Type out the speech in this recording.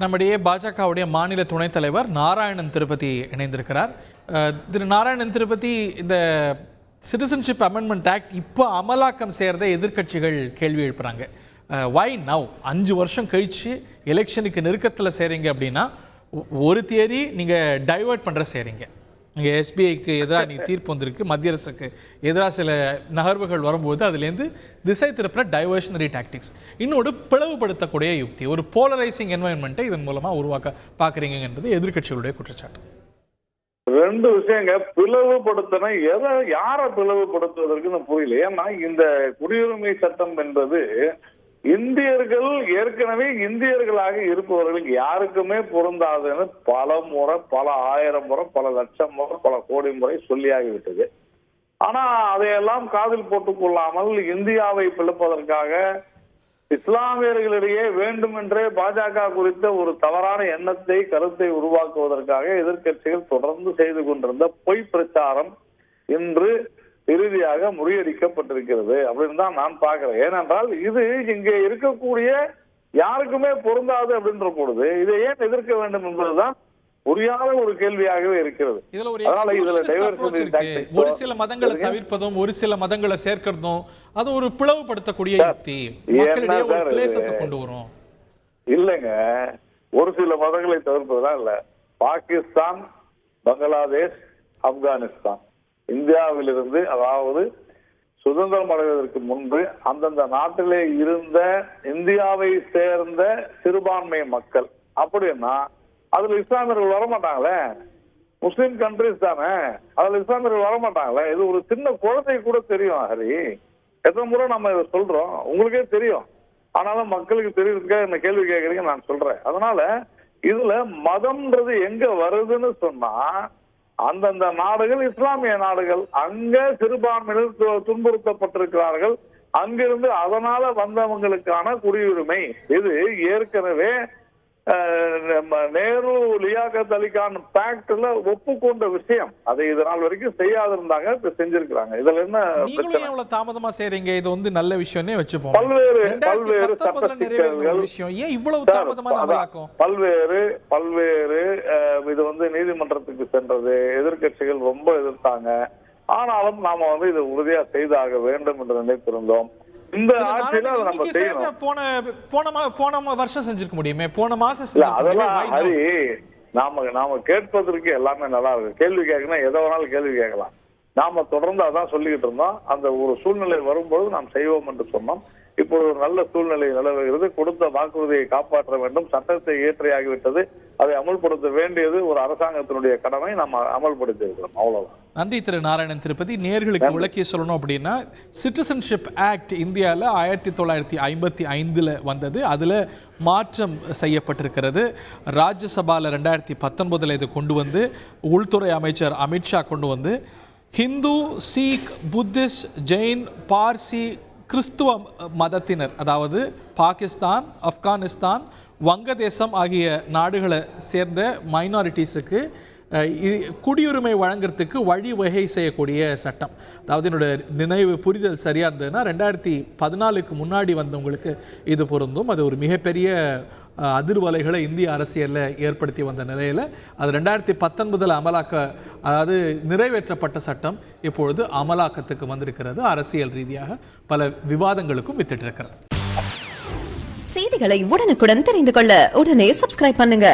நம்முடைய பாஜகவுடைய மாநில துணைத் தலைவர் நாராயணன் திருப்பதி இணைந்திருக்கிறார். திரு நாராயணன் திருப்பதி, இந்த சிட்டிசன்ஷிப் அமெண்ட்மெண்ட் ஆக்ட் இப்போ அமலாக்கம் செய்கிறத எதிர்க்கட்சிகள் கேள்வி எழுப்புறாங்க. வை நவ்? 5 வருஷம் கழித்து எலெக்ஷனுக்கு நெருக்கத்தில் செய்கிறீங்க அப்படின்னா ஒரு தியரி நீங்கள் டைவர்ட் பண்ணுற செய்கிறீங்க. இங்கே எஸ்பிஐக்கு எதிராக நீங்கள் தீர்ப்பு வந்திருக்கு, மத்திய அரசுக்கு எதிராக சில நகர்வுகள் வரும்போது அதுலேருந்து திசை திருப்புற டைவர்ஷனரி டாக்டிக்ஸ். இன்னொரு பிளவுபடுத்தக்கூடிய யுக்தி, ஒரு போலரைசிங் என்வாயன்மெண்ட்டை இதன் மூலமாக உருவாக்க பார்க்குறீங்க என்பது எதிர்க்கட்சிகளுடைய குற்றச்சாட்டு. 2 விஷயங்க. பிளவுபடுத்தின யாரை பிளவுபடுத்துவதற்கு புரியல. ஏன்னா இந்த குடியுரிமை சட்டம் என்பது இந்தியர்கள் ஏற்கனவே இந்தியர்களாக இருப்பவர்களுக்கு யாருக்குமே பொருந்தாதுன்னு பல முறை, பல ஆயிரம் முறை, பல லட்சம் முறை, பல கோடி முறை சொல்லியாகிவிட்டது. ஆனா அதையெல்லாம் காதில் போட்டுக் கொள்ளாமல் இந்தியாவை பிளப்பதற்காக இஸ்லாமியர்களிடையே வேண்டுமென்றே பாஜக குறித்த ஒரு தவறான எண்ணத்தை, கருத்தை உருவாக்குவதற்காக எதிர்க்கட்சிகள் தொடர்ந்து செய்து கொண்டிருந்த பொய் பிரச்சாரம் இன்று இறுதியாக முறியடிக்கப்பட்டிருக்கிறது அப்படின்னு தான் நான் பார்க்கிறேன். ஏனென்றால் இது இங்கே இருக்கக்கூடிய யாருக்குமே பொருந்தாது அப்படின்ற பொழுது இதை ஏன் எதிர்க்க வேண்டும் என்பதுதான் புரியாத ஒரு கேள்வியாகவே இருக்கிறது. ஒரு சில மதங்களை தவிர்ப்பதும் ஒரு சில மதங்களை சேர்க்கிறதும் அது ஒரு பிளவுபடுத்தக்கூடிய யுக்தி, மக்களிடையே ஒரு கிளேசத்தை கொண்டு வரும். இல்லைங்க, ஒரு சில மதங்களை தவிர்ப்பதெல்லாம் இல்ல. பாகிஸ்தான், பங்களாதேஷ், ஆப்கானிஸ்தான், இந்தியாவிலிருந்து, அதாவது சுதந்திரம் அடைவதற்கு முன்பு அந்தந்த நாட்டிலே இருந்த இந்தியாவை சேர்ந்த சிறுபான்மை மக்கள் அப்படின்னா அதுல இஸ்லாமியர்கள் வரமாட்டாங்களே. முஸ்லிம் கண்ட்ரிஸ் தானே, அதுல இஸ்லாமியர்கள் வரமாட்டாங்களே. இது ஒரு சின்ன குழந்தை கூட தெரியும். ஹரி, எத்தனை முறை நம்ம இதை சொல்றோம், உங்களுக்கே தெரியும். ஆனாலும் மக்களுக்கு தெரியறதுக்காக என்ன கேள்வி கேட்கறீங்க, நான் சொல்றேன். அதனால இதுல மதம்ன்றது எங்க வருதுன்னு சொன்னா அந்தந்த நாடுகள் இஸ்லாமிய நாடுகள், அங்க சிறுபான்மையினர் துன்புறுத்தப்பட்டிருக்கிறார்கள், அங்கிருந்து அதனால வந்தவங்களுக்கான குடியுரிமை. இது ஏற்கனவே நேரு லியாகத் அலிகான் பேக்ட்ல ஒப்புக்கொண்ட விஷயம். அதை இதனால் வரைக்கும் செய்யாதிருந்தாங்க, இப்ப செஞ்சிருக்கிறாங்க. இதுல என்ன பிரச்சனை? தாமதமா செய்றீங்க, இது வந்து நல்ல விஷயமே வச்சுப்போம். பல்வேறு சட்ட சிக்கல்கள், ஏன் இவ்வளவு தாமதமா அமலாக்கும்? பல்வேறு இது வந்து நீதிமன்றத்துக்கு சென்றது, எதிர்கட்சிகள் ரொம்ப எதிர்த்தாங்க. ஆனாலும் நாம வந்து இதை உறுதியா செய்தாக வேண்டும் என்று நினைத்திருந்தோம். இந்த ஆட்சியில நம்ம செய்யணும். போன வருஷம் செஞ்சிருக்க முடியுமே, போன மாசம். அதெல்லாம் ஹரி, நாம கேட்பதற்கு எல்லாமே நல்லா இருக்கு. கேள்வி கேட்கணும், எதை வேணாலும் கேள்வி கேட்கலாம். நாம தொடர்ந்து அதான் சொல்லிக்கிட்டு இருந்தோம். அந்த ஒரு சூழ்நிலை வரும்போது நாம் செய்வோம் என்று சொன்னோம். இப்போது ஒரு நல்ல சூழ்நிலை நிலவுகிறது. கொடுத்த வாக்குறுதியை காப்பாற்ற வேண்டும். சட்டத்தை இயற்றியாகிவிட்டது, அதை அமல்படுத்த வேண்டியது ஒரு அரசாங்கத்தினுடைய கடமை. நம்ம அமல்படுத்தி இருக்கிறோம், அவ்வளவுதான். நன்றி திரு நாராயணன் திருப்பதி. நேர்களுக்கு விளக்கி சொல்லணும் அப்படின்னா, சிட்டிசன்ஷிப் ஆக்ட் இந்தியாவில் 1955 வந்தது. அதில் மாற்றம் செய்யப்பட்டிருக்கிறது. ராஜ்யசபாவில் 2019 இதை கொண்டு வந்து உள்துறை அமைச்சர் அமித்ஷா கொண்டு வந்து ஹிந்து, சீக், புத்திஸ்ட், ஜெயின், பார்சி, கிறிஸ்துவ மதத்தினர், அதாவது பாகிஸ்தான், ஆப்கானிஸ்தான், வங்கதேசம் ஆகிய நாடுகளை சேர்ந்த மைனாரிட்டிஸுக்கு குடியுரிமை வழங்குறதுக்கு வழிவகை செய்யக்கூடிய சட்டம். அதாவது என்னோட நினைவு புரிதல் சரியாக இருந்ததுன்னா 2014க்கு முன்னாடி வந்தவங்களுக்கு இது பொருந்தும். அது ஒரு மிகப்பெரிய அதிர்வலைகளை இந்திய அரசியலில் ஏற்படுத்தி வந்த நிலையில் அது 2019 அதாவது நிறைவேற்றப்பட்ட சட்டம் இப்பொழுது அமலாக்கத்துக்கு வந்திருக்கிறது. அரசியல் ரீதியாக பல விவாதங்களுக்கும் வித்திட்டு இருக்கிறது. செய்திகளை உடனுக்குடன் தெரிந்து கொள்ள உடனே சப்ஸ்கிரைப் பண்ணுங்க.